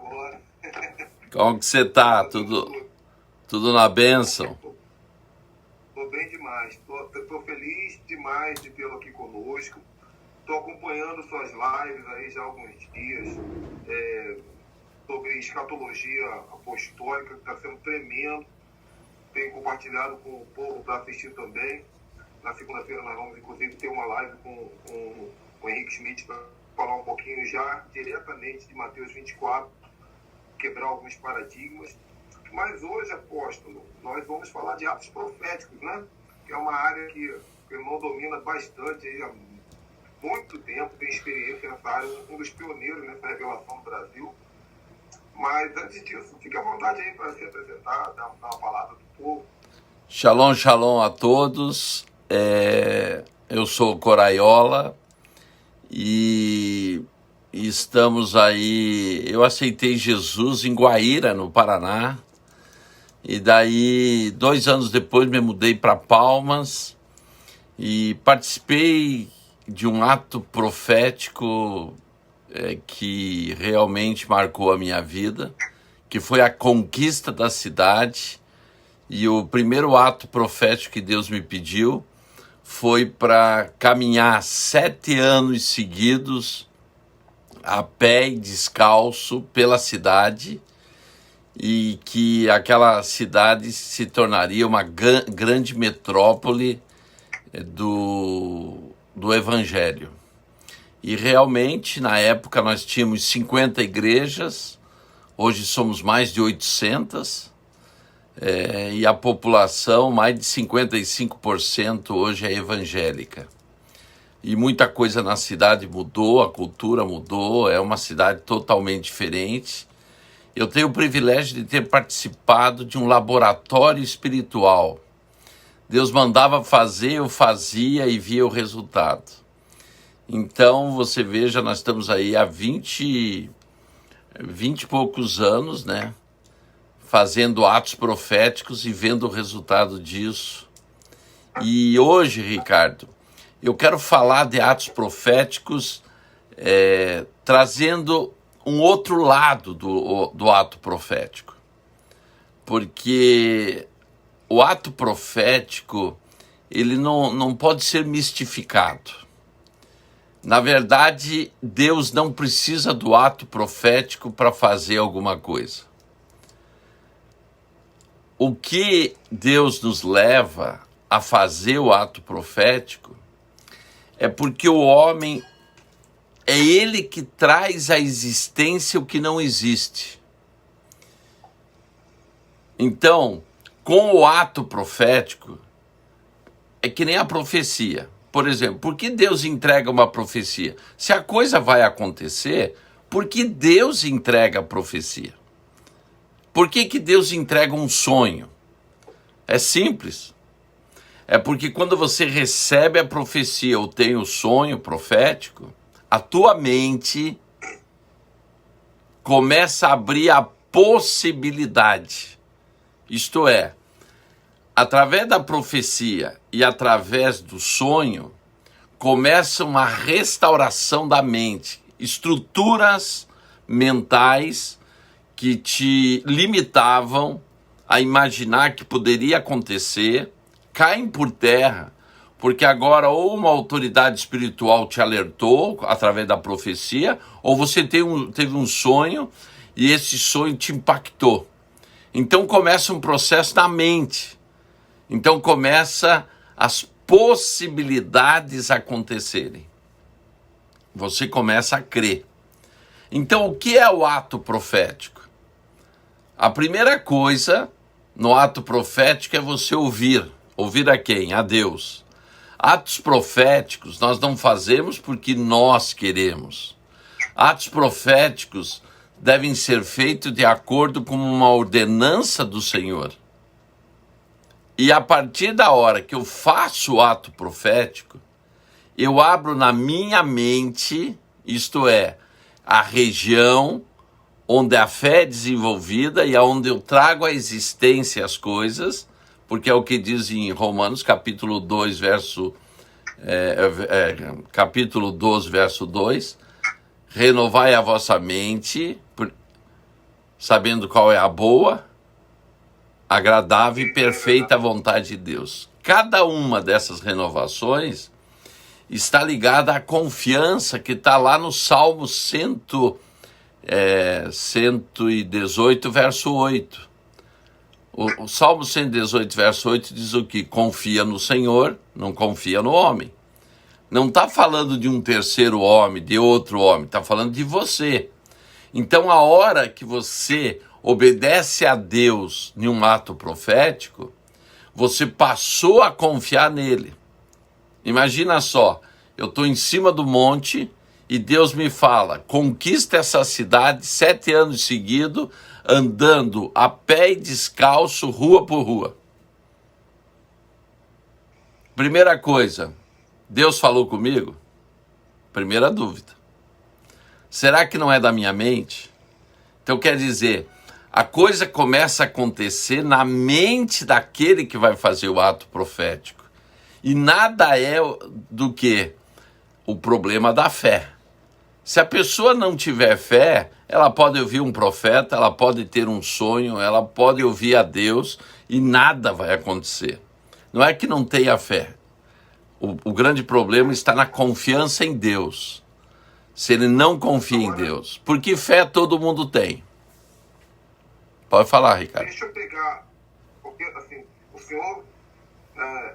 agora. Como que você tá? Tudo na bênção? Tô bem demais. Tô feliz demais de tê-lo aqui conosco. Tô acompanhando suas lives aí já há alguns dias. Sobre escatologia apostólica, que está sendo tremendo. Tenho compartilhado com o povo para assistir também. Na segunda-feira nós vamos, inclusive, ter uma live com o Henrique Schmidt para falar um pouquinho já diretamente de Mateus 24, quebrar alguns paradigmas. Mas hoje, apóstolo, nós vamos falar de atos proféticos, né? Que é uma área que o irmão domina bastante aí há muito tempo, tem experiência nessa área, um dos pioneiros nessa revelação no Brasil. Mas antes disso, fique à vontade aí para se apresentar, dar uma palavra do povo. Shalom, shalom a todos. Eu sou Coraiola e estamos aí. Eu aceitei Jesus em Guaíra, no Paraná. E daí, 2 anos depois, me mudei para Palmas e participei de um ato profético que realmente marcou a minha vida, que foi a conquista da cidade. E o primeiro ato profético que Deus me pediu foi para caminhar 7 anos seguidos a pé e descalço pela cidade, e que aquela cidade se tornaria uma grande metrópole do Evangelho. E realmente, na época, nós tínhamos 50 igrejas, hoje somos mais de 800, e a população, mais de 55% hoje é evangélica. E muita coisa na cidade mudou, a cultura mudou, é uma cidade totalmente diferente. Eu tenho o privilégio de ter participado de um laboratório espiritual. Deus mandava fazer, eu fazia e via o resultado. Então, você veja, nós estamos aí há 20 e poucos anos, né? Fazendo atos proféticos e vendo o resultado disso. E hoje, Ricardo, eu quero falar de atos proféticos, trazendo um outro lado do ato profético. Porque o ato profético, ele não pode ser mistificado. Na verdade, Deus não precisa do ato profético para fazer alguma coisa. O que Deus nos leva a fazer o ato profético é porque o homem, é ele que traz à existência o que não existe. Então, com o ato profético, é que nem a profecia. Por exemplo, por que Deus entrega uma profecia? Se a coisa vai acontecer, por que Deus entrega a profecia? Por que Deus entrega um sonho? É simples. É porque quando você recebe a profecia ou tem o sonho profético, a tua mente começa a abrir a possibilidade. Isto é, através da profecia e através do sonho, começa uma restauração da mente. Estruturas mentais que te limitavam a imaginar que poderia acontecer, caem por terra, porque agora ou uma autoridade espiritual te alertou através da profecia, ou você teve um sonho e esse sonho te impactou. Então começa um processo na mente. Então começa as possibilidades acontecerem. Você começa a crer. Então o que é o ato profético? A primeira coisa no ato profético é você ouvir. Ouvir a quem? A Deus. Atos proféticos nós não fazemos porque nós queremos. Atos proféticos devem ser feitos de acordo com uma ordenança do Senhor. E a partir da hora que eu faço o ato profético, eu abro na minha mente, isto é, a região onde a fé é desenvolvida e aonde eu trago à existência as coisas, porque é o que diz em Romanos capítulo 2, capítulo 12, verso 2, renovai a vossa mente, sabendo qual é a boa, agradável e perfeita vontade de Deus. Cada uma dessas renovações está ligada à confiança que está lá no Salmo 118, verso 8. O Salmo 118, verso 8 diz o quê? Confia no Senhor, não confia no homem. Não está falando de um terceiro homem, de outro homem, está falando de você. Então, a hora que você obedece a Deus em um ato profético, você passou a confiar nele. Imagina só, eu estou em cima do monte e Deus me fala, conquista essa cidade 7 anos seguidos, andando a pé e descalço, rua por rua. Primeira coisa, Deus falou comigo? Primeira dúvida. Será que não é da minha mente? Então quer dizer, a coisa começa a acontecer na mente daquele que vai fazer o ato profético. E nada é do que o problema da fé. Se a pessoa não tiver fé, ela pode ouvir um profeta, ela pode ter um sonho, ela pode ouvir a Deus e nada vai acontecer. Não é que não tenha fé. O grande problema está na confiança em Deus. Se ele não confia em Deus. Porque fé todo mundo tem. Pode falar, Ricardo. Deixa eu pegar, porque assim, o senhor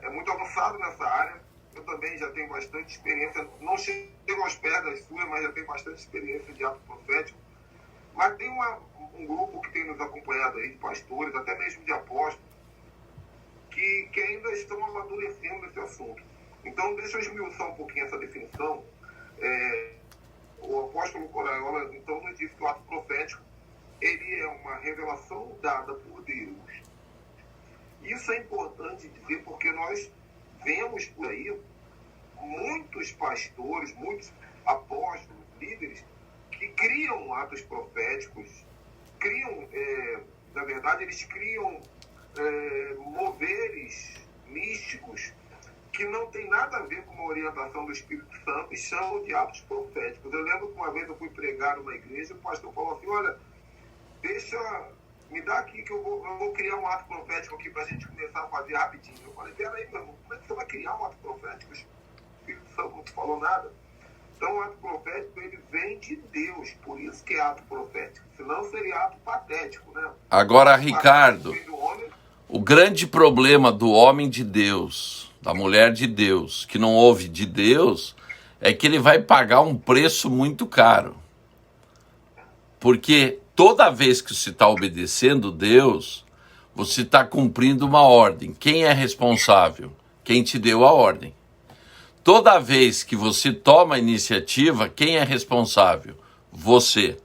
é muito avançado nessa área. Eu também já tenho bastante experiência, não chego aos pés das suas, mas já tenho bastante experiência de ato profético. Mas tem um grupo que tem nos acompanhado aí, de pastores, até mesmo de apóstolos, que ainda estão amadurecendo esse assunto. Então, deixa eu esmiuçar um pouquinho essa definição. O apóstolo Coraiola, então, nos diz que o ato profético ele é uma revelação dada por Deus. Isso é importante dizer porque nós vemos por aí muitos pastores, muitos apóstolos, líderes, que criam atos proféticos, na verdade, eles criam moveres místicos que não tem nada a ver com a orientação do Espírito Santo e chamam de atos proféticos. Eu lembro que uma vez eu fui pregar numa igreja e o pastor falou assim, olha, me dá aqui que eu vou criar um ato profético aqui para a gente começar a fazer rapidinho. Eu falei, peraí, meu irmão, como é que você vai criar um ato profético? O Espírito Santo não te falou nada. Então o ato profético, ele vem de Deus, por isso que é ato profético. Senão seria ato patético, né? Agora, Ricardo, o grande problema do homem de Deus, da mulher de Deus, que não ouve de Deus, é que ele vai pagar um preço muito caro. Porque toda vez que você está obedecendo Deus, você está cumprindo uma ordem. Quem é responsável? Quem te deu a ordem. Toda vez que você toma a iniciativa, quem é responsável? Você.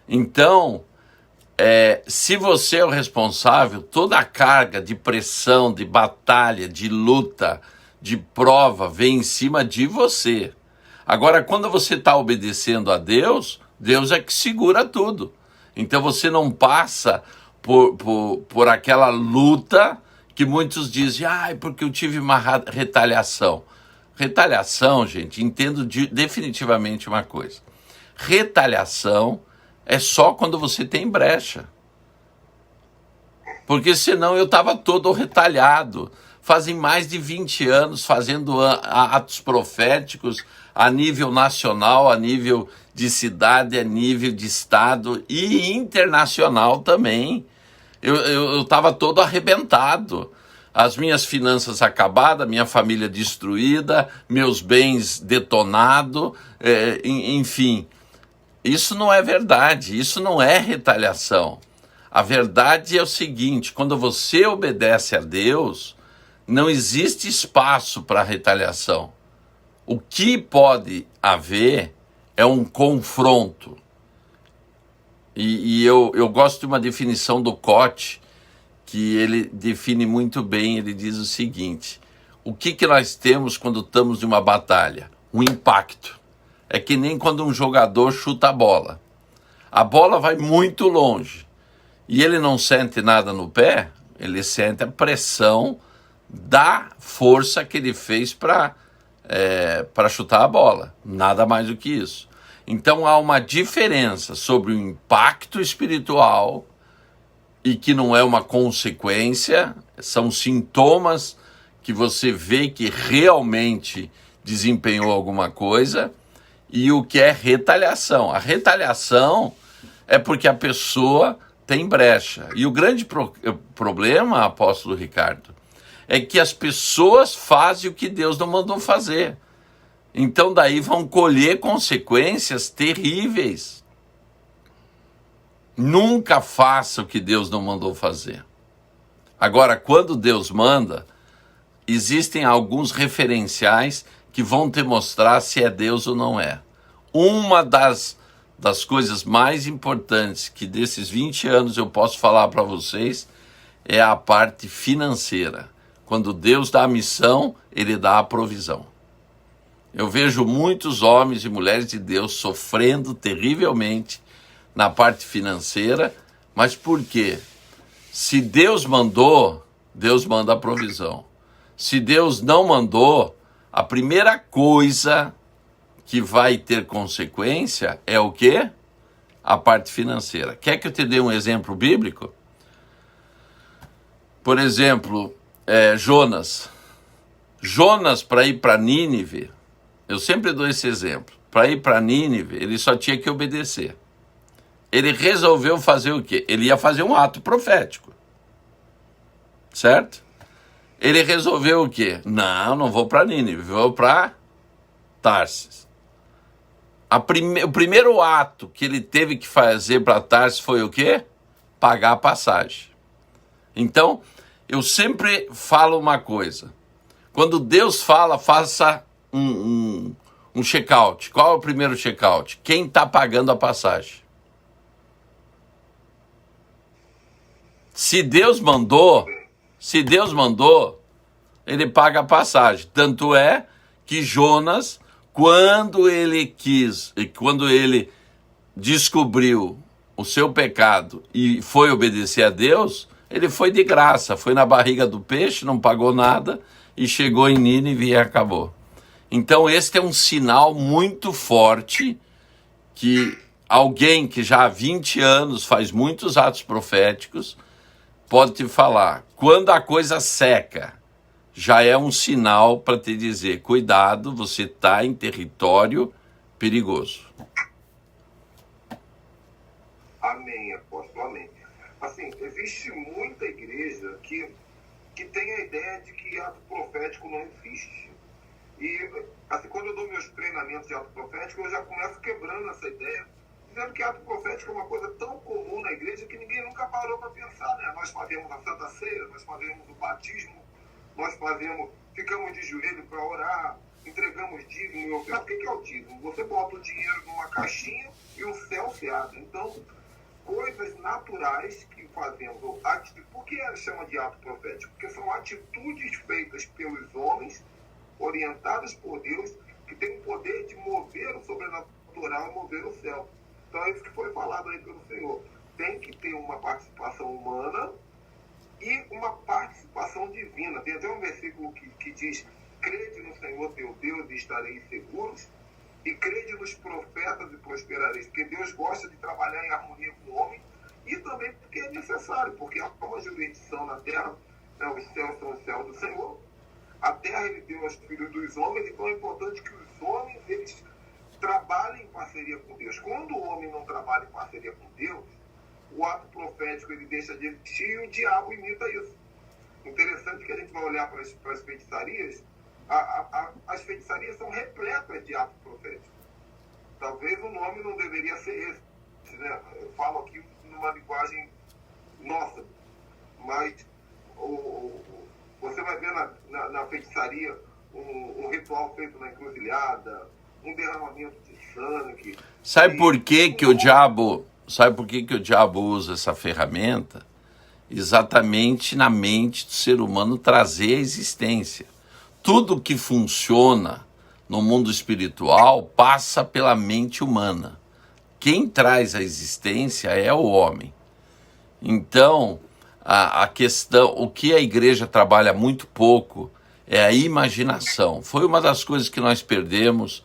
Então, se você é o responsável, toda a carga de pressão, de batalha, de luta, de prova, vem em cima de você. Agora, quando você está obedecendo a Deus, Deus é que segura tudo. Então você não passa por aquela luta que muitos dizem, porque eu tive uma retaliação. Retaliação, gente, entendo definitivamente uma coisa. Retaliação é só quando você tem brecha. Porque senão eu estava todo retalhado. Fazem mais de 20 anos fazendo atos proféticos a nível nacional, a nível de cidade, a nível de estado e internacional também. Eu estava todo arrebentado. As minhas finanças acabadas, minha família destruída, meus bens detonados, enfim. Isso não é verdade, isso não é retaliação. A verdade é o seguinte, quando você obedece a Deus, não existe espaço para retaliação. O que pode haver é um confronto. E eu gosto de uma definição do Cote, que ele define muito bem, ele diz o seguinte, o que nós temos quando estamos em uma batalha? Um impacto. É que nem quando um jogador chuta a bola. A bola vai muito longe e ele não sente nada no pé, ele sente a pressão da força que ele fez para chutar a bola. Nada mais do que isso. Então há uma diferença sobre o impacto espiritual e que não é uma consequência, são sintomas que você vê que realmente desempenhou alguma coisa, e o que é retaliação. A retaliação é porque a pessoa tem brecha. E o grande problema, apóstolo Ricardo, é que as pessoas fazem o que Deus não mandou fazer. Então daí vão colher consequências terríveis. Nunca faça o que Deus não mandou fazer. Agora, quando Deus manda, existem alguns referenciais que vão te mostrar se é Deus ou não é. Uma das coisas mais importantes que desses 20 anos eu posso falar para vocês é a parte financeira. Quando Deus dá a missão, Ele dá a provisão. Eu vejo muitos homens e mulheres de Deus sofrendo terrivelmente na parte financeira, mas por quê? Se Deus mandou, Deus manda a provisão. Se Deus não mandou, a primeira coisa que vai ter consequência é o quê? A parte financeira. Quer que eu te dê um exemplo bíblico? Por exemplo, Jonas. Jonas, para ir para Nínive, eu sempre dou esse exemplo. Para ir para Nínive, ele só tinha que obedecer. Ele resolveu fazer o quê? Ele ia fazer um ato profético. Certo? Ele resolveu o quê? Não vou para Nínive, vou para Tarsis. O primeiro ato que ele teve que fazer para Tarsis foi o quê? Pagar a passagem. Então, eu sempre falo uma coisa. Quando Deus fala, faça um check-out. Qual é o primeiro check-out? Quem está pagando a passagem? Se Deus mandou, Ele paga a passagem. Tanto é que Jonas, quando ele descobriu o seu pecado e foi obedecer a Deus, ele foi de graça, foi na barriga do peixe, não pagou nada e chegou em Nínive e acabou. Então este é um sinal muito forte que alguém que já há 20 anos faz muitos atos proféticos pode te falar. Quando a coisa seca, já é um sinal para te dizer, cuidado, você está em território perigoso. Amém, apóstolo, amém. Assim, existe muita igreja que tem a ideia de que ato profético não existe. E, assim, quando eu dou meus treinamentos de ato profético, eu já começo quebrando essa ideia, dizendo que ato profético é uma coisa tão comum na igreja que ninguém nunca parou para pensar, né? Nós fazemos a Santa Ceia, nós fazemos o batismo, nós ficamos de joelho para orar, entregamos dízimo e oferta. O que é o dízimo? Você bota o dinheiro numa caixinha e o céu se abre. Então, coisas naturais que fazemos. Por que chama de ato profético? Porque são atitudes feitas pelos homens, orientadas por Deus, que têm o poder de mover o sobrenatural e mover o céu. Então é isso que foi falado aí pelo Senhor. Tem que ter uma participação humana e uma participação divina. Tem até um versículo que diz: crede no Senhor teu Deus e estareis seguros, e crede nos profetas e prosperareis. Porque Deus gosta de trabalhar em harmonia com o homem, e também porque é necessário, porque há uma jurisdição na terra, né? Os céus são os céus do Senhor, a terra Ele deu aos filhos dos homens, então é importante que os homens eles trabalhem em parceria com Deus. Quando o homem não trabalha em parceria com Deus, o ato profético ele deixa de existir e o diabo imita isso. Interessante que a gente vai olhar para as feitiçarias, as feitiçarias são repletas de ato profético. Talvez o nome não deveria ser esse, né? Eu falo aqui numa linguagem nossa, mas você vai ver na feitiçaria um ritual feito na encruzilhada, um derramamento de sangue. Sabe por que o diabo usa essa ferramenta? Exatamente na mente do ser humano trazer a existência. Tudo que funciona no mundo espiritual passa pela mente humana. Quem traz a existência é o homem. Então, a questão, o que a igreja trabalha muito pouco é a imaginação. Foi uma das coisas que nós perdemos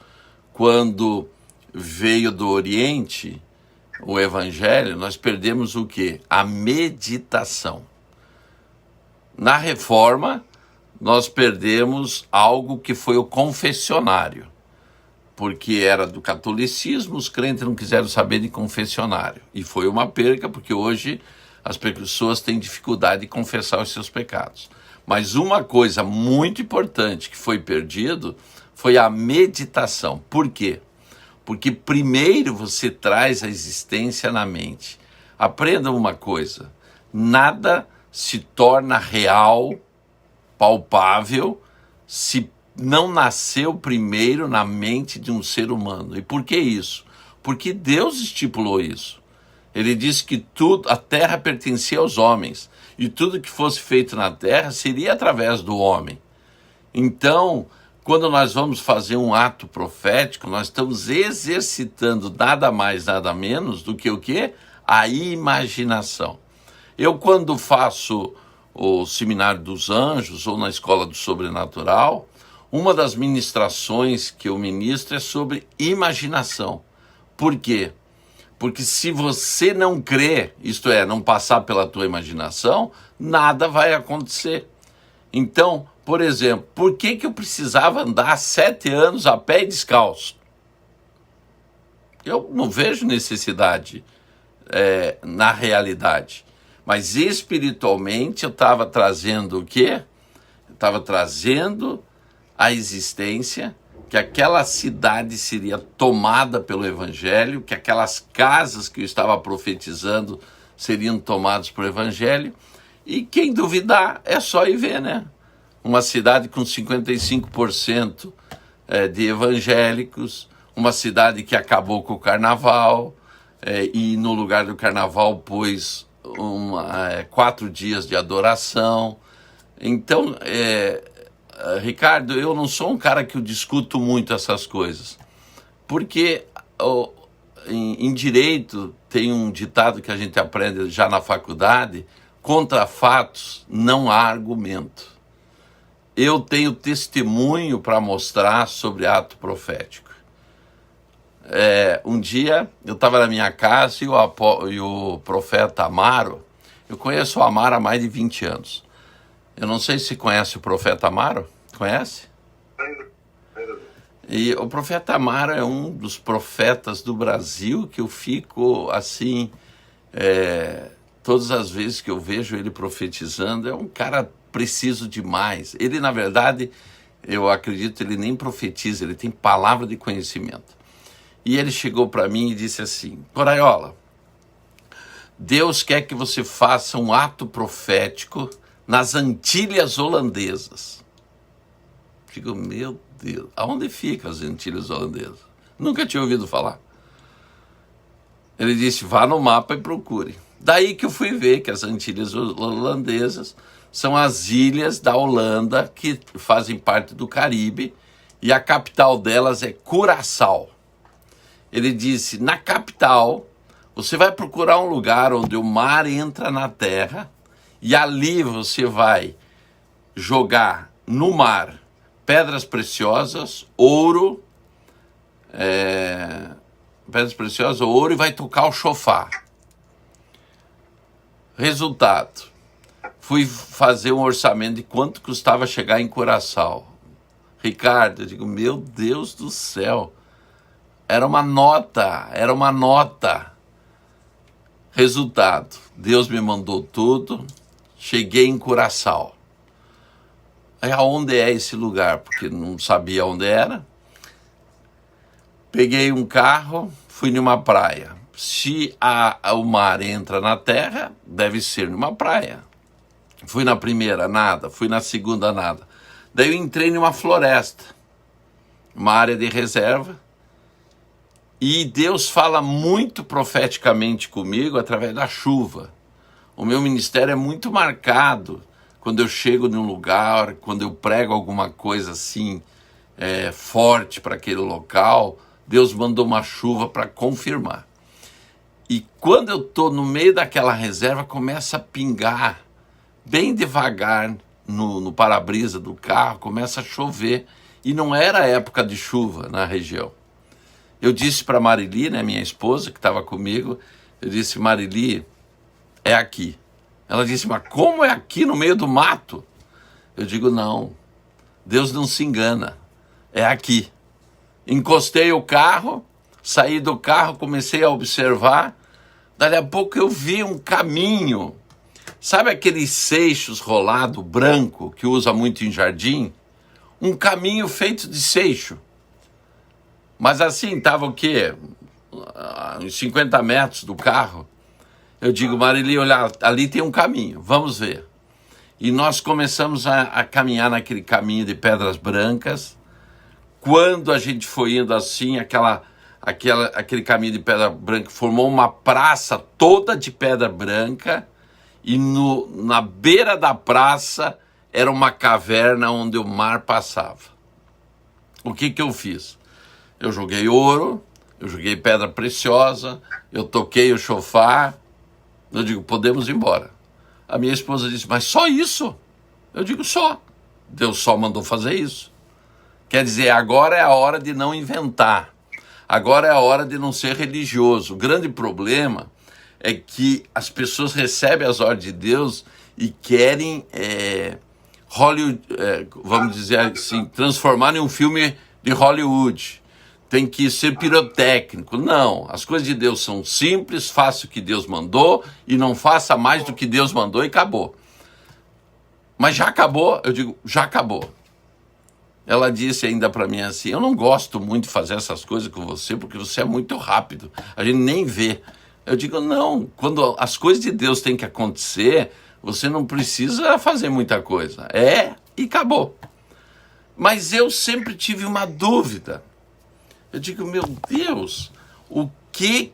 quando veio do Oriente, o Evangelho, nós perdemos o quê? A meditação. Na Reforma, nós perdemos algo que foi o confessionário, porque era do catolicismo, os crentes não quiseram saber de confessionário. E foi uma perca, porque hoje as pessoas têm dificuldade de confessar os seus pecados. Mas uma coisa muito importante que foi perdido foi a meditação. Por quê? Porque primeiro você traz a existência na mente. Aprenda uma coisa, nada se torna real, palpável, se não nasceu primeiro na mente de um ser humano. E por que isso? Porque Deus estipulou isso. Ele disse que tudo, a terra pertencia aos homens, e tudo que fosse feito na terra seria através do homem. Então, quando nós vamos fazer um ato profético, nós estamos exercitando nada mais, nada menos do que o quê? A imaginação. Eu, quando faço o Seminário dos Anjos ou na Escola do Sobrenatural, uma das ministrações que eu ministro é sobre imaginação. Por quê? Porque se você não crer, isto é, não passar pela tua imaginação, nada vai acontecer. Então, por exemplo, por que eu precisava andar 7 anos a pé e descalço? Eu não vejo necessidade na realidade. Mas espiritualmente eu estava trazendo o quê? Eu estava trazendo a existência, que aquela cidade seria tomada pelo Evangelho, que aquelas casas que eu estava profetizando seriam tomadas pelo Evangelho. E quem duvidar é só ir ver, né? Uma cidade com 55% de evangélicos, uma cidade que acabou com o carnaval, e no lugar do carnaval pôs 4 dias de adoração. Então, Ricardo, eu não sou um cara que eu discuto muito essas coisas, porque em direito tem um ditado que a gente aprende já na faculdade: contra fatos não há argumento. Eu tenho testemunho para mostrar sobre ato profético. Um dia eu estava na minha casa e o profeta Amaro, eu conheço o Amaro há mais de 20 anos. Eu não sei se conhece o profeta Amaro. Conhece? Ainda não. E o profeta Amaro é um dos profetas do Brasil que eu fico assim, todas as vezes que eu vejo ele profetizando, é um cara preciso demais. Ele, na verdade, eu acredito, ele nem profetiza, ele tem palavra de conhecimento. E ele chegou para mim e disse assim: Coraiola, Deus quer que você faça um ato profético nas Antilhas Holandesas. Digo, meu Deus, aonde ficam as Antilhas Holandesas? Nunca tinha ouvido falar. Ele disse, vá no mapa e procure. Daí que eu fui ver que as Antilhas Holandesas são as ilhas da Holanda que fazem parte do Caribe, e a capital delas é Curaçao. Ele disse, na capital, você vai procurar um lugar onde o mar entra na terra, e ali você vai jogar no mar pedras preciosas, ouro, e vai tocar o chofar. Resultado, fui fazer um orçamento de quanto custava chegar em Curaçao. Ricardo, eu digo, meu Deus do céu, era uma nota. Resultado, Deus me mandou tudo, cheguei em Curaçao. Aí, aonde é esse lugar? Porque não sabia onde era. Peguei um carro, fui numa praia. Se o mar entra na terra, deve ser numa praia. Fui na primeira, nada. Fui na segunda, nada. Daí eu entrei numa floresta, uma área de reserva. E Deus fala muito profeticamente comigo através da chuva. O meu ministério é muito marcado quando eu chego num lugar, quando eu prego alguma coisa assim, forte para aquele local, Deus mandou uma chuva para confirmar. E quando eu estou no meio daquela reserva, começa a pingar, bem devagar, no para-brisa do carro, começa a chover. E não era época de chuva na região. Eu disse para Marili, né, minha esposa, que estava comigo, eu disse, Marili, é aqui. Ela disse, mas como é aqui no meio do mato? Eu digo, não, Deus não se engana, é aqui. Encostei o carro, saí do carro, comecei a observar, dali a pouco eu vi um caminho. Sabe aqueles seixos rolado branco que usa muito em jardim? Um caminho feito de seixo. Mas assim, estava o quê? Uns 50 metros do carro. Eu digo, Marili, olha, ali tem um caminho, vamos ver. E nós começamos a caminhar naquele caminho de pedras brancas. Quando a gente foi indo assim, aquele caminho de pedra branca formou uma praça toda de pedra branca. E na beira da praça era uma caverna onde o mar passava. O que eu fiz? Eu joguei ouro, eu joguei pedra preciosa, eu toquei o chofar, eu digo, podemos ir embora. A minha esposa disse, mas só isso? Eu digo, só. Deus só mandou fazer isso. Quer dizer, agora é a hora de não inventar. Agora é a hora de não ser religioso. O grande problema é que as pessoas recebem as ordens de Deus e querem Hollywood, vamos dizer assim, transformar em um filme de Hollywood. Tem que ser pirotécnico. Não, as coisas de Deus são simples, faça o que Deus mandou e não faça mais do que Deus mandou e acabou. Mas já acabou? Eu digo, já acabou. Ela disse ainda para mim assim, eu não gosto muito de fazer essas coisas com você porque você é muito rápido, a gente nem vê. Eu digo, não, quando as coisas de Deus têm que acontecer, você não precisa fazer muita coisa. E acabou. Mas eu sempre tive uma dúvida. Eu digo, meu Deus, o que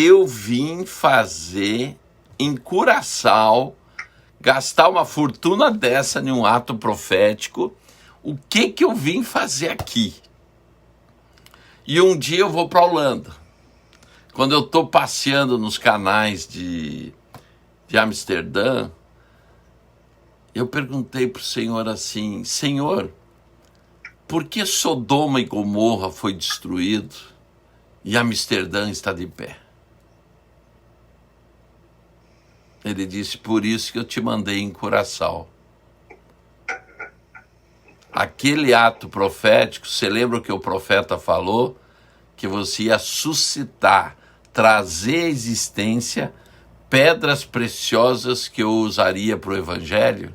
eu vim fazer em Curaçao, gastar uma fortuna dessa em um ato profético, o que eu vim fazer aqui? E um dia eu vou para a Holanda. Quando eu estou passeando nos canais de Amsterdã, eu perguntei para o Senhor assim, Senhor, por que Sodoma e Gomorra foi destruído e Amsterdã está de pé? Ele disse, por isso que eu te mandei em Curaçao. Aquele ato profético, você lembra o que o profeta falou? Que você ia suscitar, trazer à existência pedras preciosas que eu usaria para o Evangelho?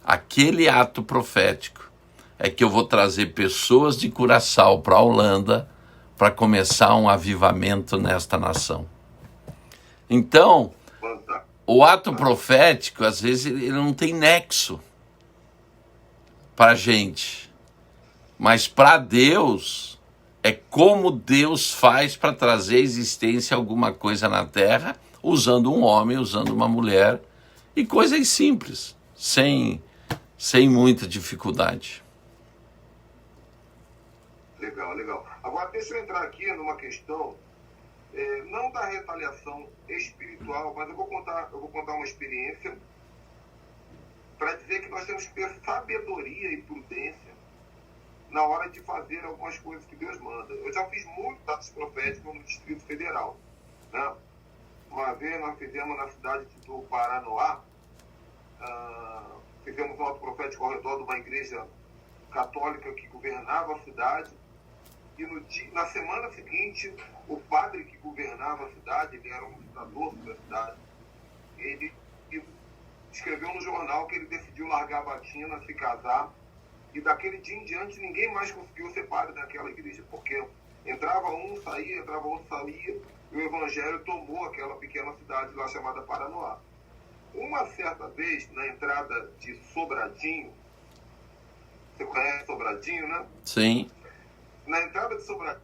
Aquele ato profético é que eu vou trazer pessoas de Curaçao para a Holanda para começar um avivamento nesta nação. Então, o ato profético, às vezes, ele não tem nexo para a gente. Mas para Deus, é como Deus faz para trazer à existência alguma coisa na terra, usando um homem, usando uma mulher, e coisas simples, sem muita dificuldade. Legal. Agora, deixa eu entrar aqui numa questão, não da retaliação espiritual, mas eu vou contar uma experiência para dizer que nós temos que ter sabedoria e prudência na hora de fazer algumas coisas que Deus manda. Eu já fiz muitos atos proféticos no Distrito Federal, né? Uma vez nós fizemos na cidade do Paranoá, fizemos um ato profético ao redor de uma igreja católica que governava a cidade, e na semana seguinte, o padre que governava a cidade, ele era um ditador da cidade, ele escreveu no jornal que ele decidiu largar a batina, se casar, e daquele dia em diante ninguém mais conseguiu ser padre daquela igreja, porque entrava um, saía, entrava outro, saía, e o evangelho tomou aquela pequena cidade lá chamada Paranoá. Uma certa vez, na entrada de Sobradinho, você conhece Sobradinho, né? Sim. Na entrada de Sobradinho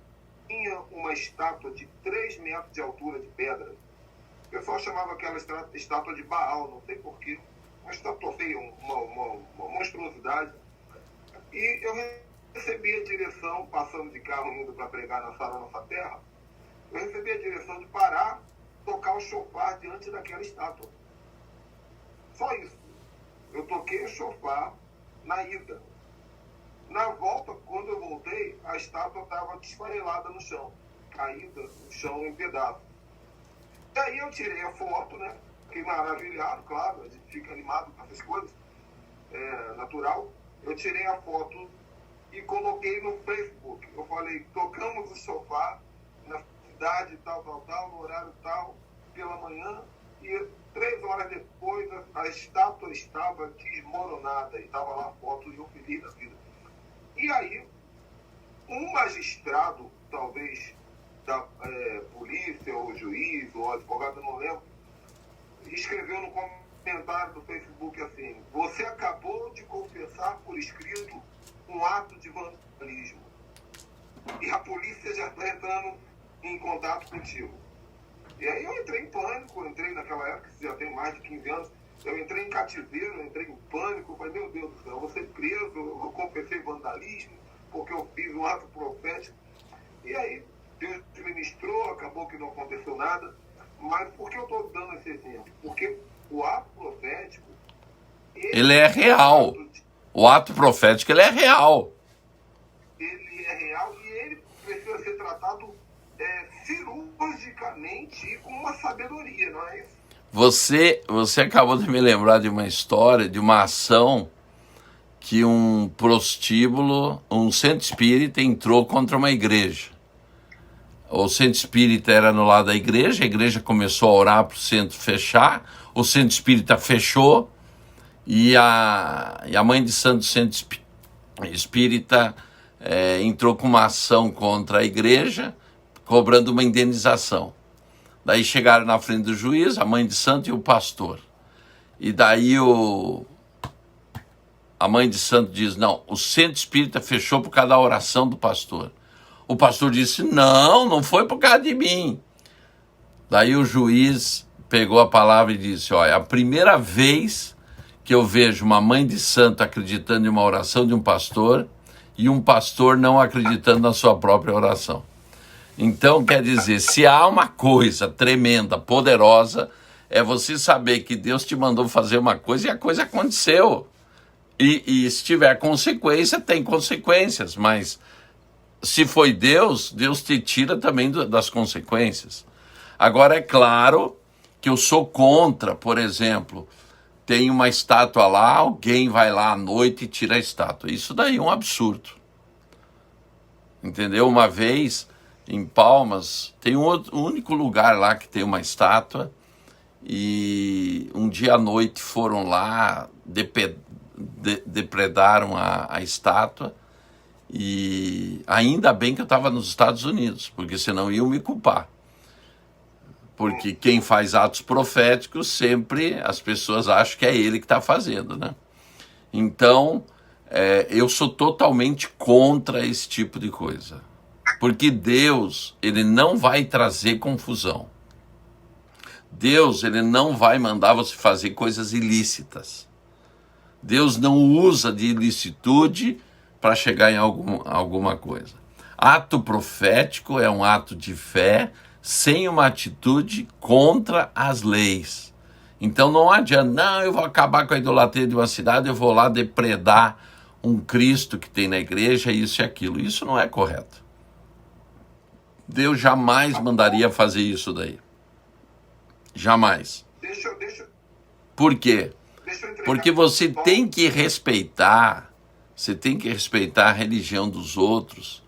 tinha uma estátua de 3 metros de altura de pedra. O pessoal chamava aquela estátua de Baal, não sei porquê. Uma estátua feia, uma monstruosidade. E eu recebi a direção, passando de carro indo para pregar na Sara Nossa Terra, eu recebi a direção de parar, tocar o chofar diante daquela estátua. Só isso. Eu toquei o chofar na ida. Na volta, quando eu voltei, a estátua estava desfarelada no chão, caída no chão em pedaços. E aí eu tirei a foto, né? Fiquei maravilhado, claro, a gente fica animado com essas coisas, natural. Eu tirei a foto e coloquei no Facebook. Eu falei, tocamos o sofá na cidade tal, no horário tal, pela manhã, e 3 horas depois a estátua estava desmoronada, e estava lá a foto e eu feliz da vida. E aí, um magistrado, talvez da polícia, ou juiz, ou advogado, eu não lembro, escreveu no comentário do Facebook assim: você acabou de confessar por escrito um ato de vandalismo. E a polícia já está entrando em contato contigo. E aí eu entrei em pânico, naquela época, que já tem mais de 15 anos, eu entrei em cativeiro, eu entrei em pânico, falei, meu Deus do céu, eu vou ser preso, eu confessei vandalismo, porque eu fiz um ato profético. E aí, Deus ministrou, acabou que não aconteceu nada. Mas por que eu estou dando esse exemplo? Porque o ato profético... Ele é real. O ato profético, ele é real. Ele é real e ele precisa ser tratado cirurgicamente e com uma sabedoria, não é isso? Você acabou de me lembrar de uma história, de uma ação que um prostíbulo, um centro espírita entrou contra uma igreja. O centro espírita era no lado da igreja, a igreja começou a orar para o centro fechar, o centro espírita fechou e a mãe de santo centro espírita entrou com uma ação contra a igreja, cobrando uma indenização. Daí chegaram na frente do juiz, a mãe de santo e o pastor. E daí a mãe de santo diz, não, o centro espírita fechou por causa da oração do pastor. O pastor disse, não foi por causa de mim. Daí o juiz pegou a palavra e disse, olha, a primeira vez que eu vejo uma mãe de santo acreditando em uma oração de um pastor e um pastor não acreditando na sua própria oração. Então, quer dizer, se há uma coisa tremenda, poderosa, é você saber que Deus te mandou fazer uma coisa e a coisa aconteceu. E se tiver consequência, tem consequências, mas se foi Deus, Deus te tira também das consequências. Agora, é claro que eu sou contra, por exemplo, tem uma estátua lá, alguém vai lá à noite e tira a estátua. Isso daí é um absurdo. Entendeu? Uma vez, em Palmas, tem um único lugar lá que tem uma estátua, e um dia à noite foram lá, depredaram a estátua, e ainda bem que eu estava nos Estados Unidos, porque senão iam me culpar. Porque quem faz atos proféticos, sempre as pessoas acham que é ele que está fazendo, né? Então, eu sou totalmente contra esse tipo de coisa. Porque Deus, ele não vai trazer confusão. Deus, ele não vai mandar você fazer coisas ilícitas. Deus não usa de ilicitude para chegar em alguma coisa. Ato profético é um ato de fé sem uma atitude contra as leis. Então não adianta, não, eu vou acabar com a idolatria de uma cidade, eu vou lá depredar um Cristo que tem na igreja, isso e aquilo. Isso não é correto. Deus jamais mandaria fazer isso daí. Jamais. Por quê? Porque você tem que respeitar a religião dos outros,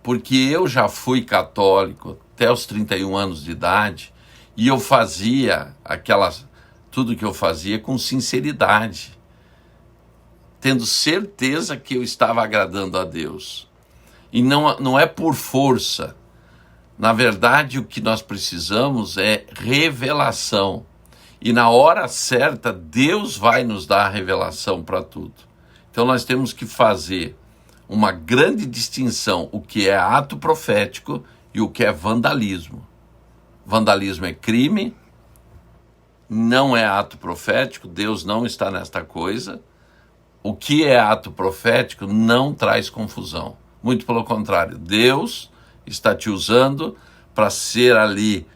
porque eu já fui católico até os 31 anos de idade, e eu fazia tudo que eu fazia com sinceridade, tendo certeza que eu estava agradando a Deus. E não é por força. Na verdade, o que nós precisamos é revelação. E na hora certa, Deus vai nos dar a revelação para tudo. Então nós temos que fazer uma grande distinção, o que é ato profético e o que é vandalismo. Vandalismo é crime, não é ato profético, Deus não está nesta coisa. O que é ato profético não traz confusão. Muito pelo contrário, Deus está te usando para ser ali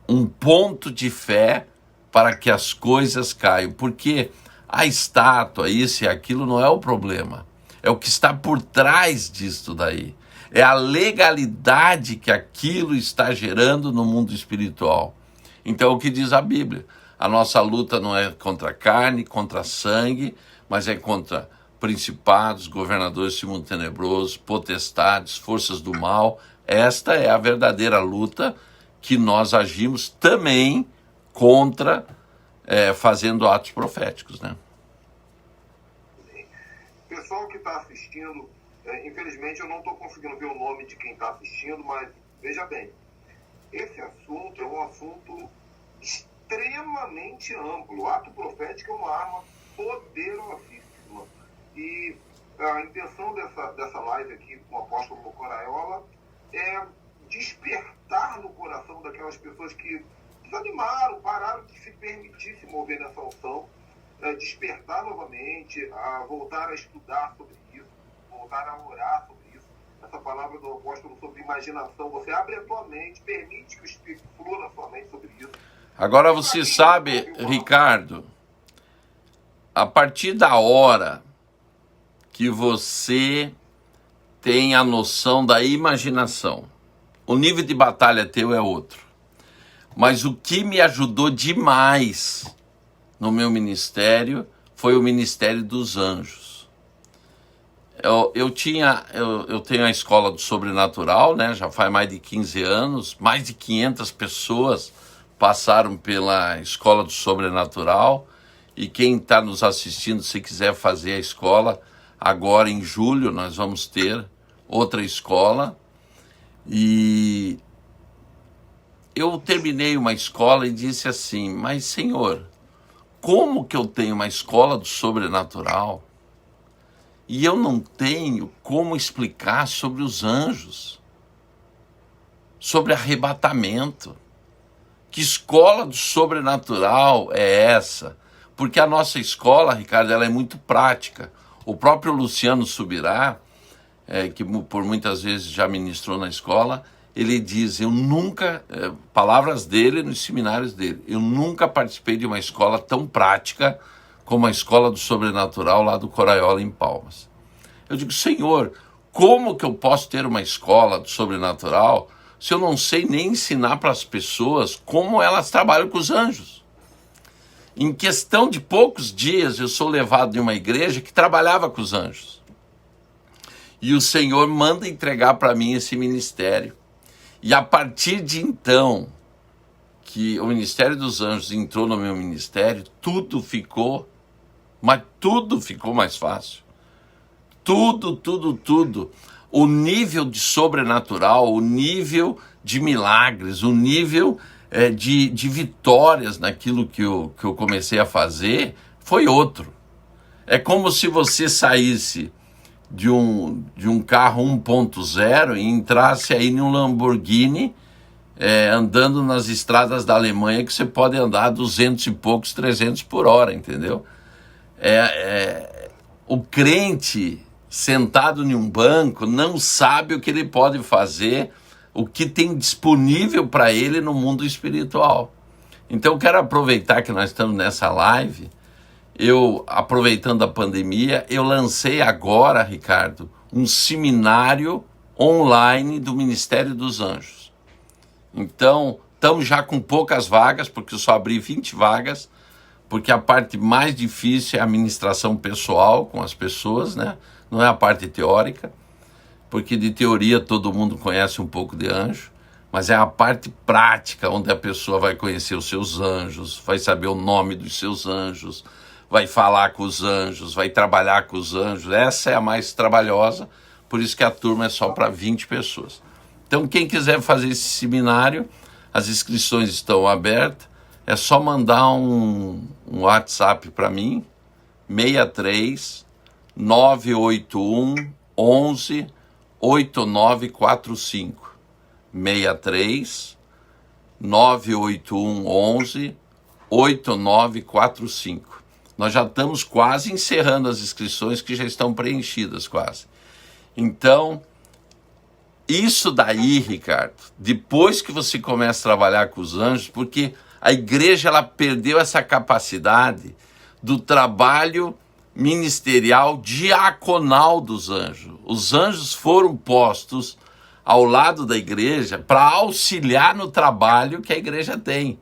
um ponto de fé para que as coisas caiam. Porque a estátua, isso e aquilo, não é o problema. é o que está por trás disso daí. É a legalidade que aquilo está gerando no mundo espiritual. Então, o que diz a Bíblia? A nossa luta não é contra carne, contra sangue, mas é contra principados, governadores desse mundo tenebroso, potestades, forças do mal. Esta é a verdadeira luta que nós agimos também contra, fazendo atos proféticos, né? Pessoal que está assistindo, infelizmente eu não estou conseguindo ver o nome de quem está assistindo, mas veja bem, esse assunto é um assunto extremamente amplo. O ato profético é uma arma poderosíssima. E a intenção dessa live aqui com o apóstolo Coraiola é despertar no coração daquelas pessoas que desanimaram, pararam de se permitir se mover nessa unção, despertar novamente, a voltar a estudar sobre isso, voltar a orar sobre isso. Essa palavra do apóstolo sobre imaginação, você abre a tua mente, permite que o Espírito flua na sua mente sobre isso. Agora você sabe, Ricardo, a partir da hora que você tem a noção da imaginação, o nível de batalha teu é outro. Mas o que me ajudou demais no meu ministério foi o ministério dos anjos. Eu tenho a escola do sobrenatural, né? Já faz mais de 15 anos, mais de 500 pessoas passaram pela escola do sobrenatural. E quem está nos assistindo, se quiser fazer a escola, agora em julho nós vamos ter outra escola. E eu terminei uma escola e disse assim: mas Senhor, como que eu tenho uma escola do sobrenatural e eu não tenho como explicar sobre os anjos, sobre arrebatamento? Que escola do sobrenatural é essa? Porque a nossa escola, Ricardo, ela é muito prática. O próprio Luciano Subirá, que por muitas vezes já ministrou na escola, ele diz, eu nunca, palavras dele nos seminários dele, eu nunca participei de uma escola tão prática como a escola do sobrenatural lá do Coraiola em Palmas. Eu digo, Senhor, como que eu posso ter uma escola do sobrenatural se eu não sei nem ensinar para as pessoas como elas trabalham com os anjos? Em questão de poucos dias, eu sou levado de uma igreja que trabalhava com os anjos. E o Senhor manda entregar para mim esse ministério. E a partir de então, que o Ministério dos Anjos entrou no meu ministério, tudo ficou mais fácil. Tudo. O nível de sobrenatural, o nível de milagres, o nível de vitórias naquilo que eu comecei a fazer foi outro. É como se você saísse de um carro 1.0 e entrasse aí num Lamborghini andando nas estradas da Alemanha, que você pode andar 200 e poucos, 300 por hora, entendeu? O crente sentado em um banco não sabe o que ele pode fazer, o que tem disponível para ele no mundo espiritual. Então eu quero aproveitar que nós estamos nessa live. Aproveitando a pandemia, eu lancei agora, Ricardo, um seminário online do Ministério dos Anjos. Então, estamos já com poucas vagas, porque eu só abri 20 vagas, porque a parte mais difícil é a administração pessoal com as pessoas, né? Não é a parte teórica, porque de teoria todo mundo conhece um pouco de anjo, mas é a parte prática, onde a pessoa vai conhecer os seus anjos, vai saber o nome dos seus anjos, vai falar com os anjos, vai trabalhar com os anjos. Essa é a mais trabalhosa, por isso que a turma é só para 20 pessoas. Então, quem quiser fazer esse seminário, as inscrições estão abertas, é só mandar um WhatsApp para mim, 63 981 11 8945. 63 981 11 8945. Nós já estamos quase encerrando as inscrições, que já estão preenchidas quase. Então, isso daí, Ricardo, depois que você começa a trabalhar com os anjos, porque a igreja ela perdeu essa capacidade do trabalho ministerial diaconal dos anjos. Os anjos foram postos ao lado da igreja para auxiliar no trabalho que a igreja tem.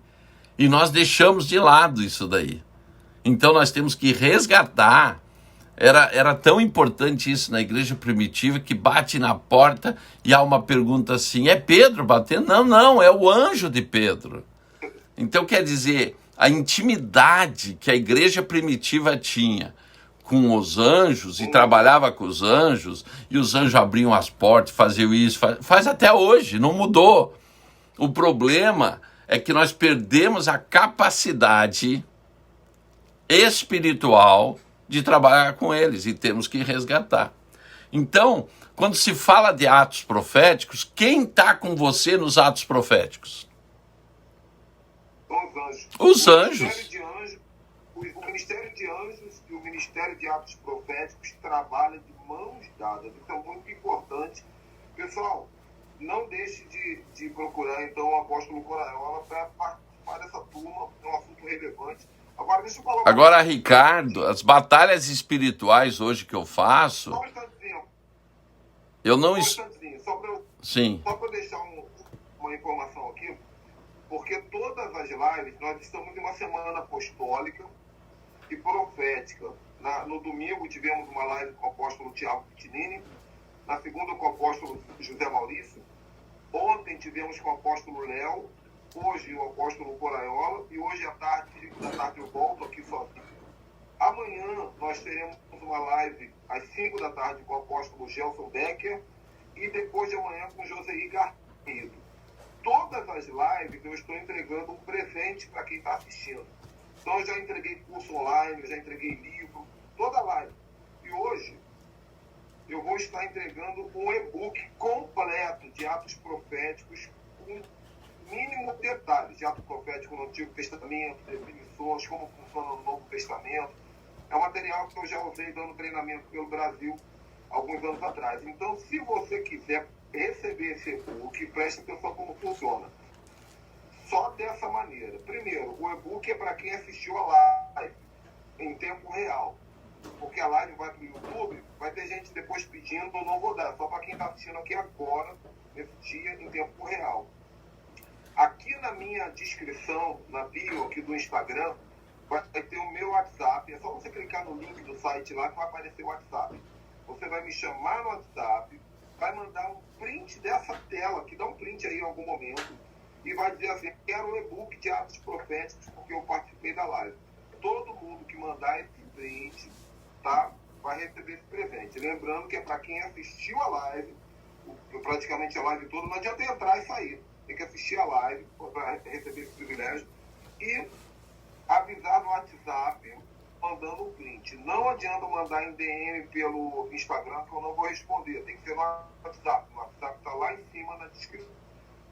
E nós deixamos de lado isso daí. Então nós temos que resgatar. Era tão importante isso na igreja primitiva, que bate na porta e há uma pergunta assim: é Pedro batendo? Não, não, é o anjo de Pedro. Então quer dizer, a intimidade que a igreja primitiva tinha com os anjos, e trabalhava com os anjos, e os anjos abriam as portas, faziam isso, faz até hoje, não mudou. O problema é que nós perdemos a capacidade espiritual de trabalhar com eles, e temos que resgatar. Então, quando se fala de atos proféticos, quem está com você nos atos proféticos? Os anjos. O Ministério de Anjos e o Ministério de Atos Proféticos trabalham de mãos dadas. Isso é muito importante. Pessoal, não deixe de procurar, então, o apóstolo Coraiola para participar dessa turma. É um assunto relevante. Agora, deixa eu falar. Agora, Ricardo, as batalhas espirituais hoje que eu faço... Só um instantezinho. Eu não... Sim. Só para deixar uma informação aqui, porque todas as lives, nós estamos em uma semana apostólica e profética. No domingo tivemos uma live com o apóstolo Tiago Pitinini, na segunda com o apóstolo José Maurício, ontem tivemos com o apóstolo Léo, hoje o apóstolo Coraiola, e hoje à tarde, 5 da tarde, eu volto aqui sozinho. Amanhã nós teremos uma live às 5 da tarde com o apóstolo Gelson Becker, e depois de amanhã com o Joseí Garrido. Todas as lives eu estou entregando um presente para quem está assistindo. Então eu já entreguei curso online, eu já entreguei livro, toda live. E hoje eu vou estar entregando um e-book completo de atos proféticos, com mínimo detalhes de ato profético no Antigo Testamento, definições, como funciona no Novo Testamento. É um material que eu já usei dando treinamento pelo Brasil alguns anos atrás. Então, se você quiser receber esse e-book, preste atenção como funciona. Só dessa maneira. Primeiro, o e-book é para quem assistiu a live em tempo real. Porque a live vai para o YouTube, vai ter gente depois pedindo, eu não vou dar. Só para quem está assistindo aqui agora, nesse dia, em tempo real. Aqui na minha descrição, na bio aqui do Instagram, vai ter o meu WhatsApp. É só você clicar no link do site lá que vai aparecer o WhatsApp. Você vai me chamar no WhatsApp, vai mandar um print dessa tela, que dá um print aí em algum momento, e vai dizer assim: quero um e-book de atos proféticos porque eu participei da live. Todo mundo que mandar esse print, tá, vai receber esse presente. Lembrando que é para quem assistiu a live, praticamente a live toda, não adianta entrar e sair. Tem que assistir a live para receber esse privilégio e avisar no WhatsApp mandando um print. Não adianta mandar em DM pelo Instagram, que eu não vou responder. Tem que ser no WhatsApp. O WhatsApp está lá em cima na descrição.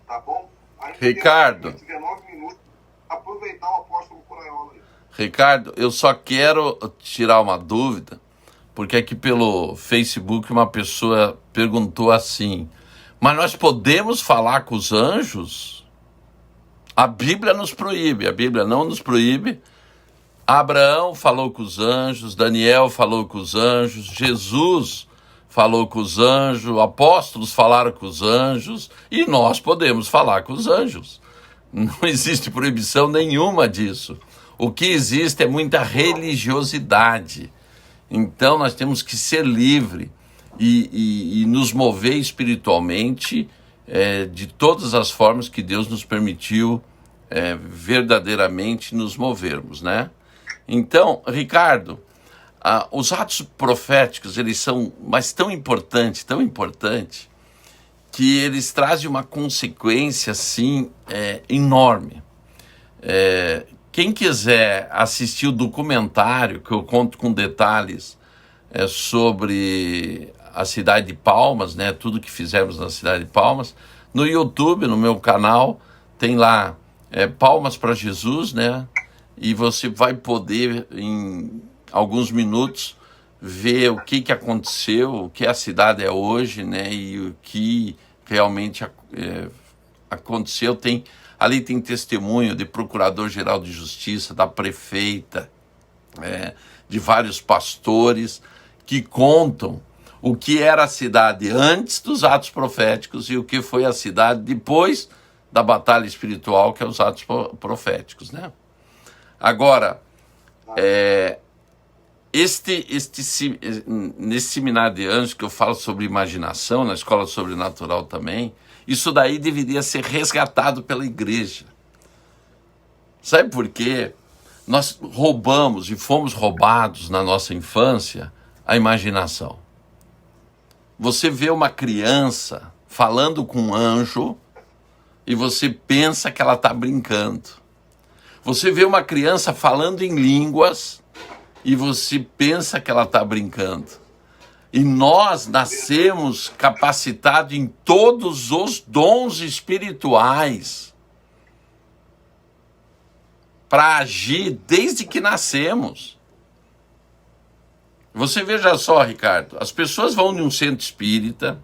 Tá bom? Aí, Ricardo. 19 minutos. Aproveitar o apóstolo Coraiola aí. Ricardo, eu só quero tirar uma dúvida, porque aqui pelo Facebook uma pessoa perguntou assim: mas nós podemos falar com os anjos? A Bíblia nos proíbe, a Bíblia não nos proíbe. Abraão falou com os anjos, Daniel falou com os anjos, Jesus falou com os anjos, apóstolos falaram com os anjos, e nós podemos falar com os anjos. Não existe proibição nenhuma disso. O que existe é muita religiosidade. Então nós temos que ser livre e nos mover espiritualmente de todas as formas que Deus nos permitiu verdadeiramente nos movermos, né? Então, Ricardo, os atos proféticos, eles são tão importante, que eles trazem uma consequência, assim, enorme. Quem quiser assistir o documentário, que eu conto com detalhes sobre a cidade de Palmas, né, tudo que fizemos na cidade de Palmas, no YouTube, no meu canal, tem lá Palmas para Jesus, né? E você vai poder, em alguns minutos, ver o que aconteceu, o que a cidade é hoje, né? E o que realmente aconteceu. Ali tem testemunho de Procurador-Geral de Justiça, da prefeita, de vários pastores que contam o que era a cidade antes dos atos proféticos e o que foi a cidade depois da batalha espiritual, que é os atos proféticos, né? Agora, nesse seminário de anjos que eu falo sobre imaginação, na escola sobrenatural também, isso daí deveria ser resgatado pela igreja. Sabe por quê? Nós roubamos e fomos roubados na nossa infância a imaginação. Você vê uma criança falando com um anjo e você pensa que ela está brincando. Você vê uma criança falando em línguas e você pensa que ela está brincando. E nós nascemos capacitados em todos os dons espirituais para agir desde que nascemos. Você veja só, Ricardo, as pessoas vão em um centro espírita,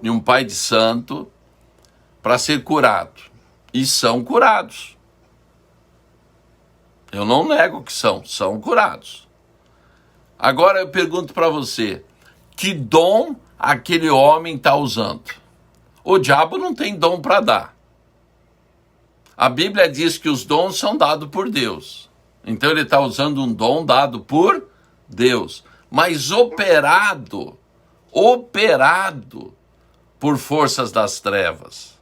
em um pai de santo, para ser curado. E são curados. Eu não nego que são curados. Agora eu pergunto para você, que dom aquele homem está usando? O diabo não tem dom para dar. A Bíblia diz que os dons são dados por Deus. Então ele está usando um dom dado por Deus, mas operado por forças das trevas.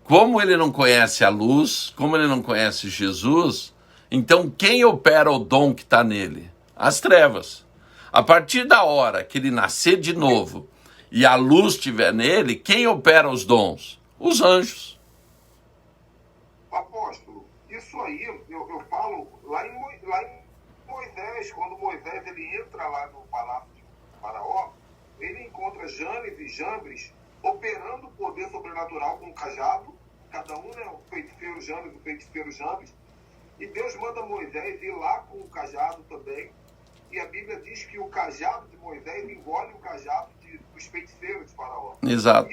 Como ele não conhece a luz, como ele não conhece Jesus, então quem opera o dom que está nele? As trevas. A partir da hora que ele nascer de novo e a luz estiver nele, quem opera os dons? Os anjos. Apóstolo, isso aí eu falo lá em Moisés, quando Moisés ele entra lá no palácio de Faraó, ele encontra Janes e Jambres operando o poder sobrenatural com o cajado, cada um, né, o feiticeiro Janes e o feiticeiro Jambres, e Deus manda Moisés ir lá com o cajado também, e a Bíblia diz que o cajado de Moisés engole o cajado dos feiticeiros de Faraó. Exato.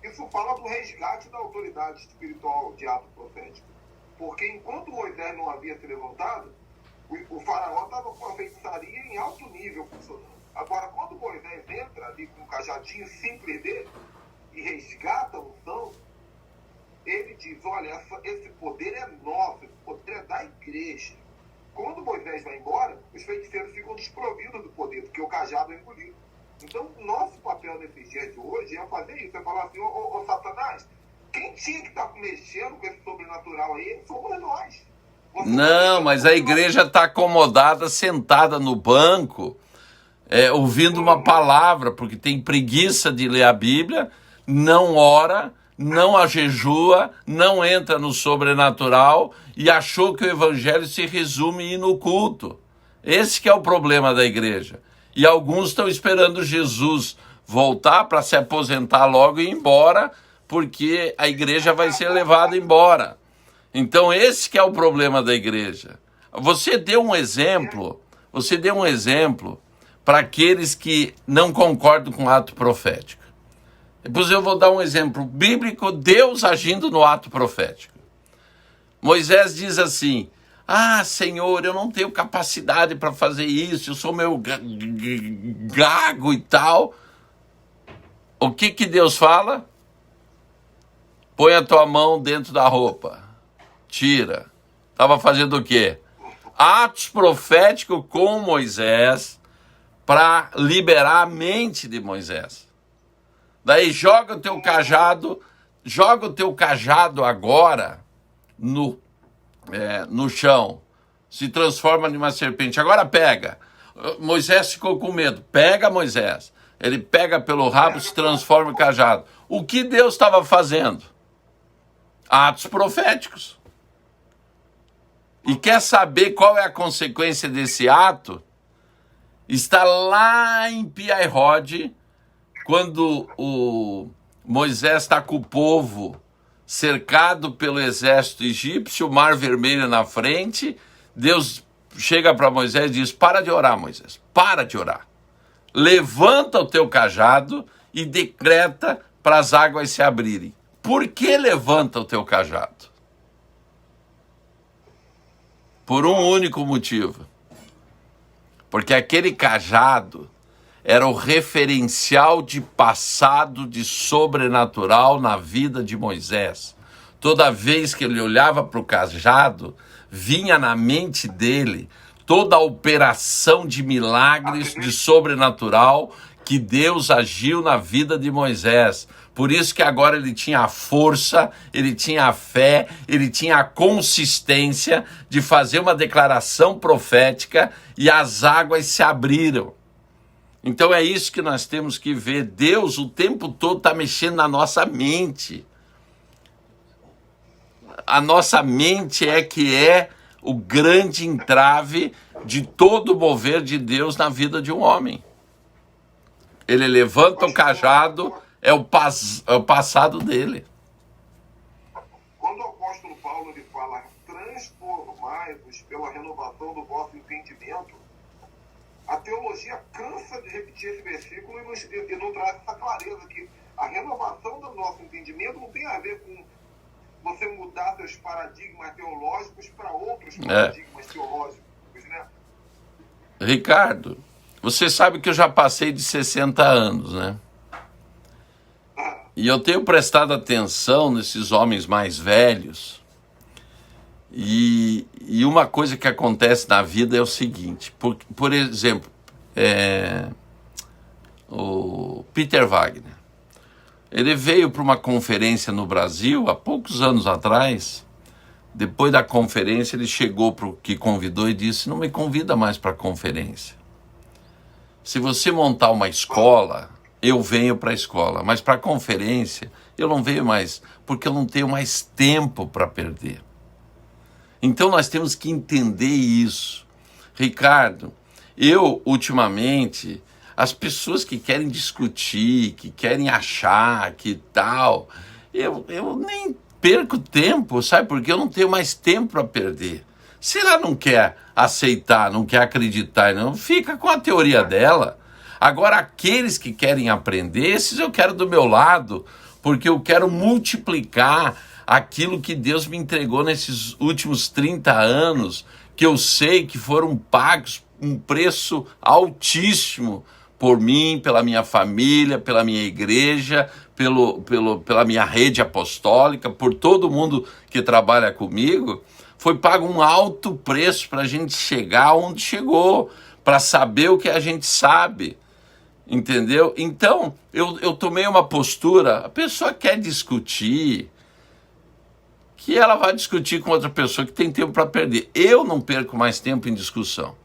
Isso fala do resgate da autoridade espiritual de ato profético. Porque enquanto Moisés não havia se levantado, o faraó estava com a feitiçaria em alto nível funcionando. Agora, quando Moisés entra ali com o cajadinho simples dele e resgata a unção, ele diz, olha, esse poder é nosso, esse poder é da igreja. Quando Moisés vai embora, os feiticeiros ficam desprovidos do poder, porque o cajado é engolido. Então, o nosso papel nesses dias de hoje é fazer isso, é falar assim, ô Satanás, quem tinha que estar mexendo com esse sobrenatural aí, somos nós. Não, mas a igreja está acomodada, sentada no banco, ouvindo uma palavra, porque tem preguiça de ler a Bíblia, não ora, não a jejua, não entra no sobrenatural e achou que o evangelho se resume em ir no culto. Esse que é o problema da igreja. E alguns estão esperando Jesus voltar para se aposentar logo e ir embora, porque a igreja vai ser levada embora. Então esse que é o problema da igreja. Você deu um exemplo para aqueles que não concordam com o ato profético. Depois eu vou dar um exemplo bíblico, Deus agindo no ato profético. Moisés diz assim, Senhor, eu não tenho capacidade para fazer isso, eu sou meio gago e tal. O que Deus fala? Põe a tua mão dentro da roupa. Tira. Estava fazendo o quê? Atos proféticos com Moisés para liberar a mente de Moisés. Daí joga o teu cajado agora no chão. Se transforma em uma serpente. Agora pega. Moisés ficou com medo. Pega Moisés. Ele pega pelo rabo, se transforma em cajado. O que Deus estava fazendo? Atos proféticos. E quer saber qual é a consequência desse ato? Está lá em Pi-Hairod, quando o Moisés está com o povo cercado pelo exército egípcio, o Mar Vermelho na frente, Deus chega para Moisés e diz, para de orar, Moisés, para de orar. Levanta o teu cajado e decreta para as águas se abrirem. Por que levanta o teu cajado? Por um único motivo. Porque aquele cajado era o referencial de passado de sobrenatural na vida de Moisés. Toda vez que ele olhava para o cajado, vinha na mente dele toda a operação de milagres de sobrenatural que Deus agiu na vida de Moisés. Por isso que agora ele tinha a força, ele tinha a fé, ele tinha a consistência de fazer uma declaração profética e as águas se abriram. Então é isso que nós temos que ver. Deus o tempo todo está mexendo na nossa mente. A nossa mente é que é o grande entrave de todo o mover de Deus na vida de um homem. Ele levanta o cajado, é o passado dele. Quando o apóstolo Paulo ele fala, transformai-vos pela renovação do vosso entendimento, a teologia cansa de repetir esse versículo e não traz essa clareza que a renovação do nosso entendimento não tem a ver com você mudar seus paradigmas teológicos para outros paradigmas teológicos, né? Ricardo, você sabe que eu já passei de 60 anos, né? E eu tenho prestado atenção nesses homens mais velhos. E uma coisa que acontece na vida é o seguinte. Por exemplo, o Peter Wagner. Ele veio para uma conferência no Brasil há poucos anos atrás. Depois da conferência, ele chegou para o que convidou e disse: não me convida mais para a conferência. Se você montar uma escola, eu venho para a escola, mas para a conferência eu não venho mais, porque eu não tenho mais tempo para perder. Então nós temos que entender isso. Ricardo, eu ultimamente, as pessoas que querem discutir, que querem achar, que tal, eu nem perco tempo, sabe? Porque eu não tenho mais tempo para perder. Se ela não quer aceitar, não quer acreditar, não fica com a teoria dela. Agora, aqueles que querem aprender, esses eu quero do meu lado, porque eu quero multiplicar aquilo que Deus me entregou nesses últimos 30 anos, que eu sei que foram pagos um preço altíssimo por mim, pela minha família, pela minha igreja, pela minha rede apostólica, por todo mundo que trabalha comigo. Foi pago um alto preço para a gente chegar onde chegou, para saber o que a gente sabe, entendeu? Então, eu tomei uma postura, a pessoa quer discutir, que ela vai discutir com outra pessoa que tem tempo para perder. Eu não perco mais tempo em discussão.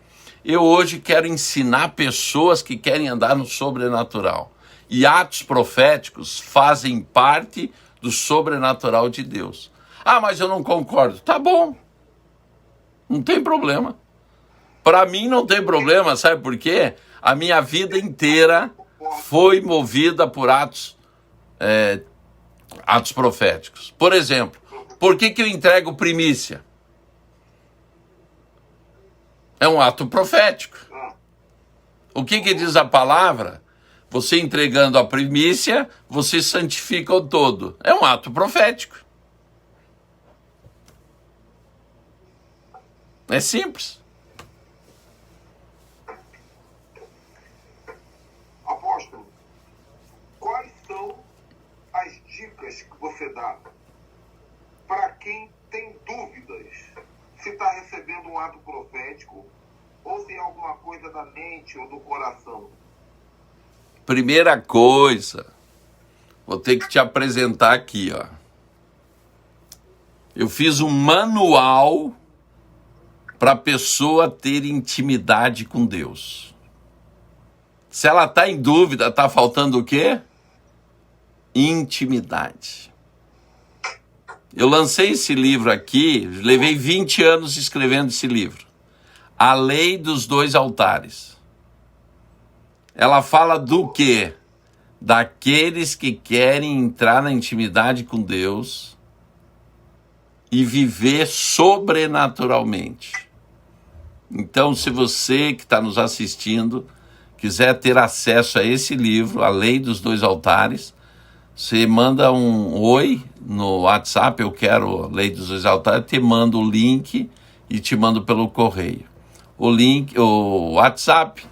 Eu hoje quero ensinar pessoas que querem andar no sobrenatural. E atos proféticos fazem parte do sobrenatural de Deus. Ah, mas eu não concordo. Tá bom. Não tem problema. Para mim não tem problema, sabe por quê? A minha vida inteira foi movida por atos proféticos. Por exemplo, por que eu entrego primícia? É um ato profético. O que diz a palavra? Você entregando a primícia, você santifica o todo. É um ato profético. É simples. Apóstolo, quais são as dicas que você dá para quem tem dúvidas se está recebendo um ato profético ou se é alguma coisa da mente ou do coração? Primeira coisa, vou ter que te apresentar aqui, ó. Eu fiz um manual para a pessoa ter intimidade com Deus. Se ela está em dúvida, está faltando o quê? Intimidade. Eu lancei esse livro aqui, levei 20 anos escrevendo esse livro. A Lei dos Dois Altares. Ela fala do quê? Daqueles que querem entrar na intimidade com Deus e viver sobrenaturalmente. Então, se você que está nos assistindo quiser ter acesso a esse livro, A Lei dos Dois Altares, você manda um oi no WhatsApp, eu quero Lei dos Dois Altares, te mando o link e te mando pelo correio. O link, o WhatsApp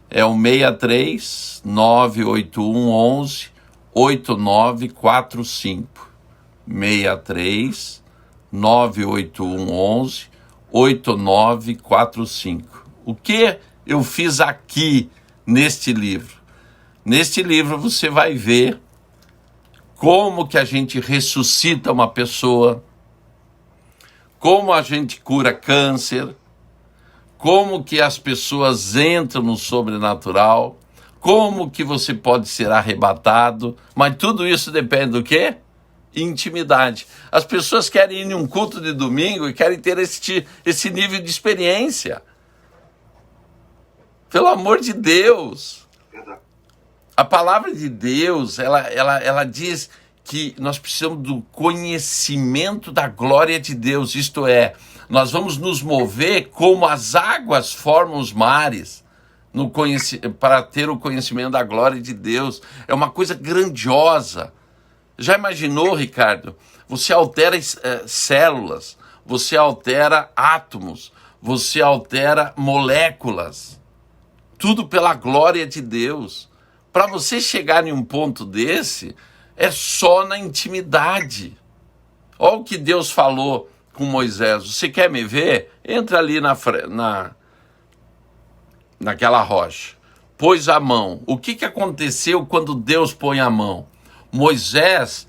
é o 63 981 11 8945. 63 981 11 8945. O que eu fiz aqui neste livro? Neste livro você vai ver como que a gente ressuscita uma pessoa, como a gente cura câncer, como que as pessoas entram no sobrenatural, como que você pode ser arrebatado, mas tudo isso depende do quê? Intimidade. As pessoas querem ir em um culto de domingo e querem ter esse nível de experiência. Pelo amor de Deus. A palavra de Deus, ela diz que nós precisamos do conhecimento da glória de Deus, isto é, nós vamos nos mover como as águas formam os mares, para ter o conhecimento da glória de Deus. É uma coisa grandiosa. Já imaginou, Ricardo? Você altera células, você altera átomos, você altera moléculas, tudo pela glória de Deus. Para você chegar em um ponto desse, é só na intimidade. Olha o que Deus falou com Moisés. Você quer me ver? Entra ali naquela rocha. Pôs a mão. O que aconteceu quando Deus põe a mão? Moisés,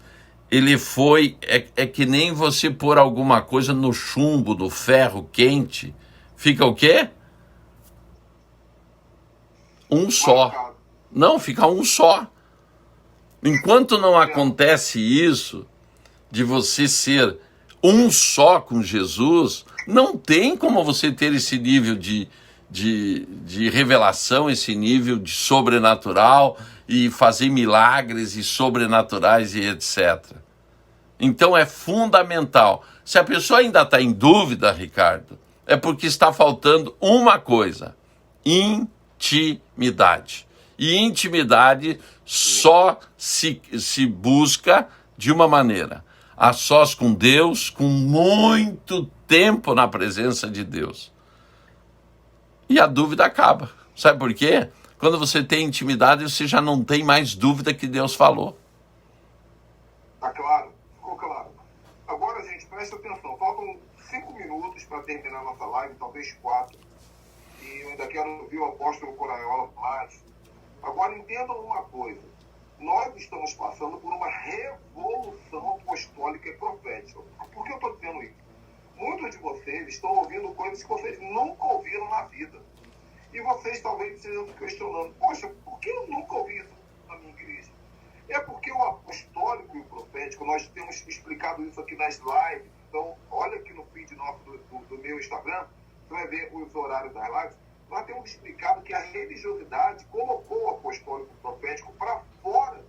ele foi... É que nem você pôr alguma coisa no chumbo do ferro quente. Fica o quê? Um só. Não, fica um só. Enquanto não acontece isso, de você ser um só com Jesus, não tem como você ter esse nível de revelação, esse nível de sobrenatural e fazer milagres e sobrenaturais e etc. Então é fundamental. Se a pessoa ainda está em dúvida, Ricardo, é porque está faltando uma coisa: intimidade. E intimidade só se busca de uma maneira: a sós com Deus, com muito tempo na presença de Deus. E a dúvida acaba. Sabe por quê? Quando você tem intimidade, você já não tem mais dúvida que Deus falou. Tá claro, ficou claro. Agora, gente, presta atenção. Faltam 5 minutos para terminar nossa live, talvez 4. E eu ainda quero ouvir o apóstolo Coraiola mais. Agora, entendam uma coisa. Nós estamos passando por uma revolução apostólica e profética. Por que eu estou dizendo isso? Muitos de vocês estão ouvindo coisas que vocês nunca ouviram na vida. E vocês talvez estejam se questionando: poxa, por que eu nunca ouvi isso na minha igreja? É porque o apostólico e o profético, nós temos explicado isso aqui nas lives. Então, olha aqui no feed nosso do meu Instagram, você vai ver os horários das lives. Nós temos explicado que a religiosidade colocou o apostólico e o profético para fora,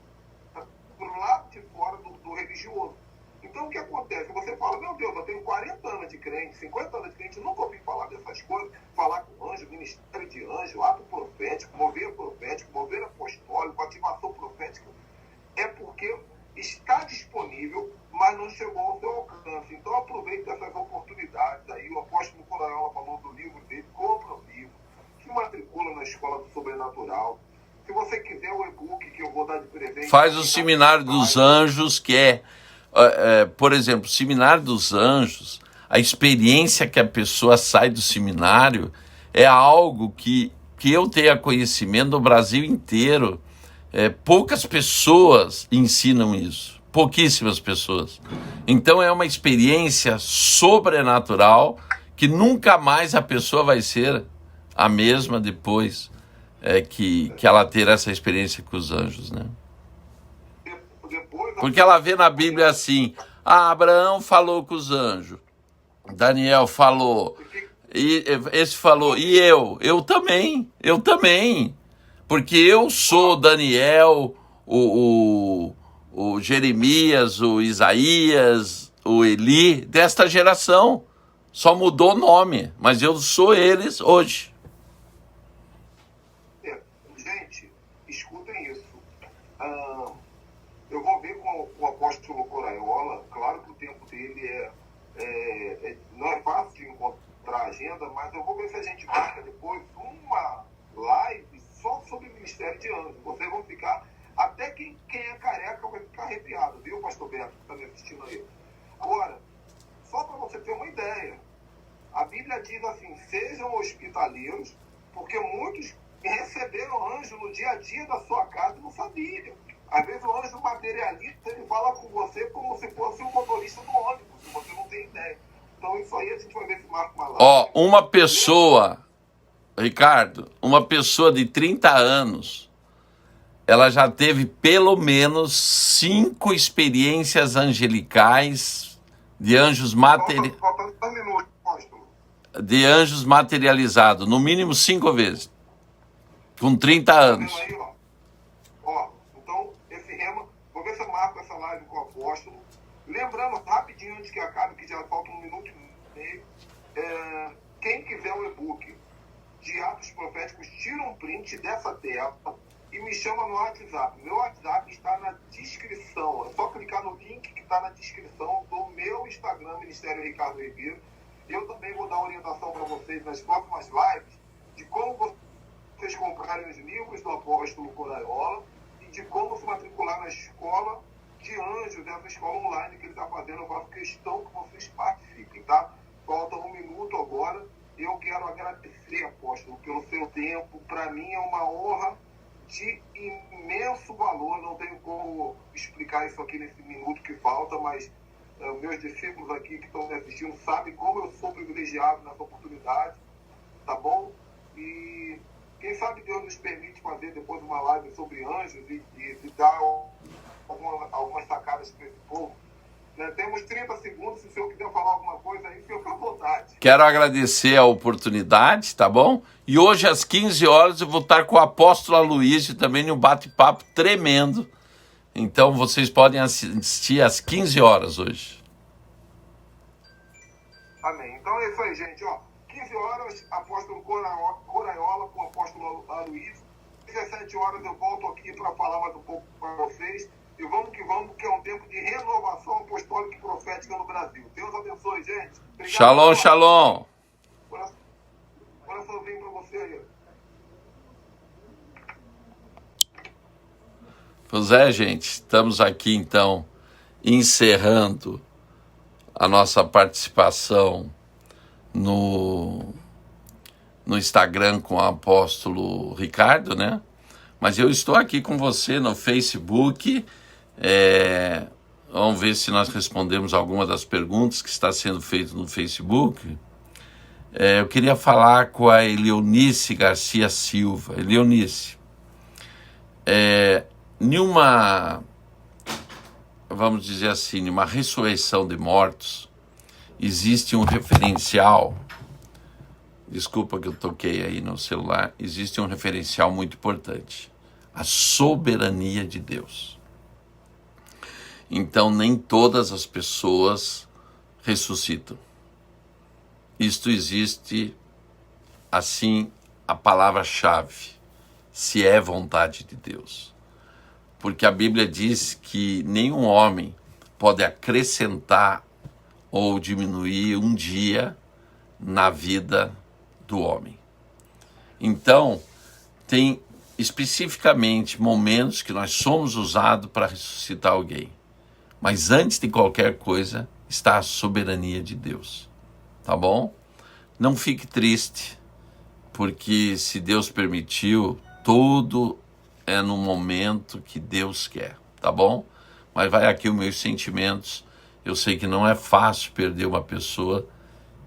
para o lado de fora do religioso. Então, o que acontece? Você fala: meu Deus, eu tenho 40 anos de crente, 50 anos de crente, nunca ouvi falar dessas coisas, falar com anjo, ministério de anjo, ato profético, mover apostólico, ativação profética. É porque está disponível, mas não chegou ao seu alcance. Então, aproveite essas oportunidades. Aí o apóstolo Coraiola falou do livro dele, compra o livro, se matricula na Escola do Sobrenatural. Se você quiser o e-book que eu vou dar de presente... Faz o Seminário dos Anjos, que por exemplo, o Seminário dos Anjos, a experiência que a pessoa sai do seminário é algo que eu tenha conhecimento no Brasil inteiro. Poucas pessoas ensinam isso, pouquíssimas pessoas. Então é uma experiência sobrenatural que nunca mais a pessoa vai ser a mesma depois que ela ter essa experiência com os anjos, né? Porque ela vê na Bíblia assim: Abraão falou com os anjos, Daniel falou, e esse falou, e eu também, porque eu sou Daniel, o Jeremias, o Isaías, o Eli, desta geração. Só mudou o nome, mas eu sou eles hoje. Gente, escutem isso. Eu vou ver com o apóstolo Coraiola. Claro que o tempo dele não é fácil de encontrar agenda, mas eu vou ver se a gente marca depois uma live só sobre o Ministério de Anjos. Vocês vão ficar, até quem é careca vai ficar arrepiado, viu, pastor Beto, que está me assistindo aí. Agora, só para você ter uma ideia, a Bíblia diz assim, sejam hospitaleiros, porque muitos receberam anjo no dia a dia da sua casa e não sabiam. Às vezes o anjo materialista, ele fala com você como se fosse o motorista do ônibus, e você não tem ideia. Então isso aí a gente vai ver se marca uma live. Ó, uma pessoa, Ricardo, uma pessoa de 30 anos, ela já teve pelo menos 5 experiências angelicais de anjos Faltando 2 minutos, apóstolo. de anjos materializados, no mínimo 5 vezes, com 30 anos. Tá vendo aí, ó, então, esse rema, vou ver se eu marco essa live com o apóstolo. Lembrando, rapidinho, antes que acabe, que já falta 1 minuto e meio, quem quiser o e-book de Atos Proféticos, tira um print dessa tela e me chama no WhatsApp. Meu WhatsApp está na descrição. É só clicar no link que está na descrição do meu Instagram, Ministério Ricardo Ribeiro. Eu também vou dar orientação para vocês nas próximas lives de como vocês comprarem os livros do apóstolo Coraiola e de como se matricular na escola de anjos, dessa escola online que ele está fazendo. Eu faço questão que vocês participem, tá? Falta 1 minuto agora. Eu quero agradecer, apóstolo, pelo seu tempo. Para mim é uma honra de imenso valor. Não tenho como explicar isso aqui nesse minuto que falta, mas meus discípulos aqui que estão me assistindo sabem como eu sou privilegiado nessa oportunidade, tá bom? E quem sabe Deus nos permite fazer depois uma live sobre anjos e dar algumas sacadas para esse povo. Temos 30 segundos, se o senhor quiser falar alguma coisa aí, fica à vontade. Quero agradecer a oportunidade, tá bom? E hoje às 15 horas eu vou estar com o apóstolo Aloysio também num bate-papo tremendo. Então vocês podem assistir às 15 horas hoje. Amém. Então é isso aí, gente. 15 horas, apóstolo Coraiola com o apóstolo Aloysio. 17 horas eu volto aqui para falar mais um pouco para vocês. E vamos, que é um tempo de renovação apostólica e profética no Brasil. Deus abençoe, gente. Obrigado. Shalom, shalom. Coraçãozinho para você aí. Pois é, gente. Estamos aqui, então, encerrando a nossa participação no Instagram com o apóstolo Ricardo, né? Mas eu estou aqui com você no Facebook. Vamos ver se nós respondemos alguma das perguntas que está sendo feito no Facebook. Eu queria falar com a Eleonice Garcia Silva. Eleonice, nenhuma, vamos dizer assim, numa ressurreição de mortos, existe um referencial. Desculpa que eu toquei aí no celular. Existe um referencial muito importante: a soberania de Deus. Então, nem todas as pessoas ressuscitam. Isto existe, assim, a palavra-chave, se é vontade de Deus. Porque a Bíblia diz que nenhum homem pode acrescentar ou diminuir um dia na vida do homem. Então, tem especificamente momentos que nós somos usados para ressuscitar alguém. Mas antes de qualquer coisa está a soberania de Deus. Tá bom? Não fique triste, porque se Deus permitiu, tudo é no momento que Deus quer. Tá bom? Mas vai aqui os meus sentimentos. Eu sei que não é fácil perder uma pessoa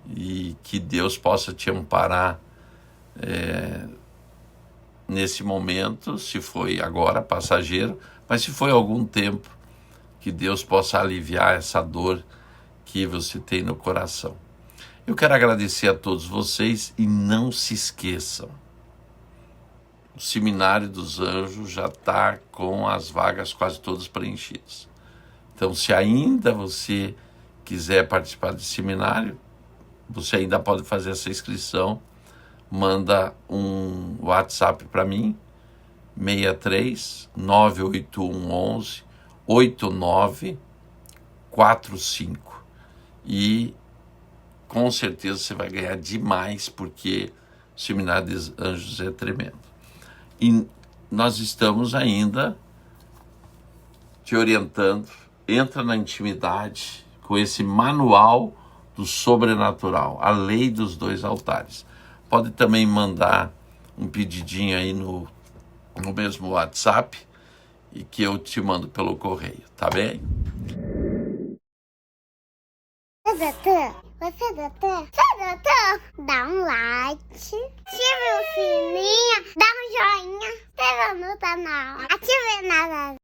e que Deus possa te amparar nesse momento, se foi agora passageiro, mas se foi algum tempo, que Deus possa aliviar essa dor que você tem no coração. Eu quero agradecer a todos vocês e não se esqueçam, o Seminário dos Anjos já está com as vagas quase todas preenchidas. Então, se ainda você quiser participar desse seminário, você ainda pode fazer essa inscrição. Manda um WhatsApp para mim, 63 981 11 8945. E com com certeza você vai ganhar demais, porque o Seminário dos Anjos é tremendo. E nós estamos ainda te orientando, entra na intimidade com esse manual do sobrenatural, a lei dos 2 altares. Pode também mandar um pedidinho aí no mesmo WhatsApp e que eu te mando pelo correio, tá bem? Você é doutor? Dá um like, ative o sininho, dá um joinha, inscreva no canal, ative nada.